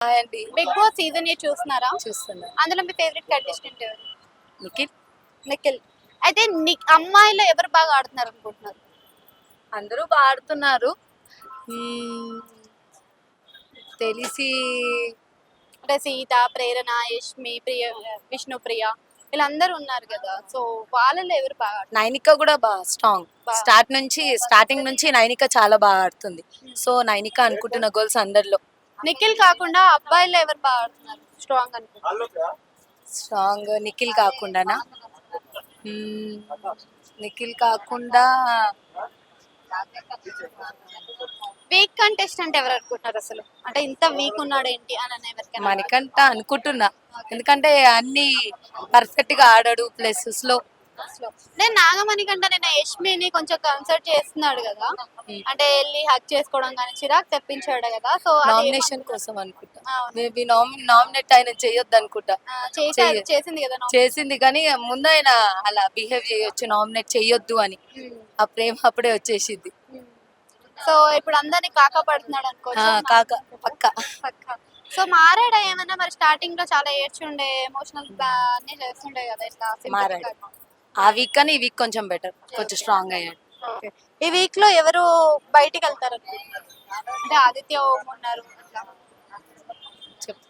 Hi అండి. Big boss season ఏ చూస్తున్నారా? చూస్తున్నా. అందులో మీ ఫేవరెట్ కంటెస్టెంట్ ఎవరు? నిఖిల్. నిఖిల్. అయితే అమ్మాయిలో ఎవరు బాగా ఆడుతున్నారు అనుకుంటున్నారు? అందరూ ఆడుతున్నారు. మ్మ్, తెలిసి అంటే సీత, ప్రేరణ, యష్మి, ప్రియ, విష్ణుప్రియ వీళ్ళందరూ ఉన్నారు కదా. సో వాళ్ళలో ఎవరు బాగా ఆడుతున్నారు? నైనిక కూడా బాగా స్ట్రాంగ్. స్టార్టింగ్ నుంచి నైనిక చాలా బాగా ఆడుతుంది. సో నైనిక అనుకుంటున్న గోల్స్ అందరిలో. నిఖిల్ కాకుండా అబ్బాయిలో ఎవరు బాగా ఆడుతున్నారు స్ట్రాంగ్ అనుకుంటున్నారు? స్ట్రాంగ్ నిఖిల్ కాకుండానా? మ్మ్, నిఖిల్ కాకుండా వీక్ కంటెస్టెంట్ ఎవరు అనుకుంటున్నారు అసలు? అంటే ఇంత వీక్ ఉన్నాడు ఏంటి అని ఎవరికైనా? మణికంఠ అనుకుంటున్నా. ఎందుకంటే అన్ని పర్ఫెక్ట్ గా ఆడాడు, ప్లస్ స్లో. నేను నాగమణి కంటే నేను యష్మిని కొంచెం కన్సల్ట్ చేస్తున్నాడు కదా. అంటే వెళ్ళి హక్ చేసుకోవడం కానీ చిరాకు తెప్పించాడు కదా. సో నామినేషన్ కోసం అనుకుంటా. మేబీ నామినేట్ ఆయన చేయొద్దు అనుకుంటా. చేసింది కదా. చేసింది కానీ ముందు ఆయన అలా బిహేవ్ చేయొచ్చు, నామినేట్ చేయొద్దు అని. ఆ ప్రేమ అప్పుడే వచ్చేసింది. సో ఇప్పుడు అందరినీ కాక పడుతున్నాడు అనుకోవచ్చు. కాక పక్క. సో మారాడా ఏమన్నా? మరి స్టార్టింగ్ లో చాలా ఏడ్చుండే, ఎమోషనల్ అన్ని చేస్తుండే కదా. ఇట్లా మారాడు. ఆ వీక్ కానీ ఈ వీక్ కొంచెం బెటర్, కొంచెం స్ట్రాంగ్ అయ్యాడు. ఈ వీక్ లో ఎవరు బయటికి వెళ్తారు? అంటే ఆదిత్య ఓం ఉన్నారు. చెప్పు.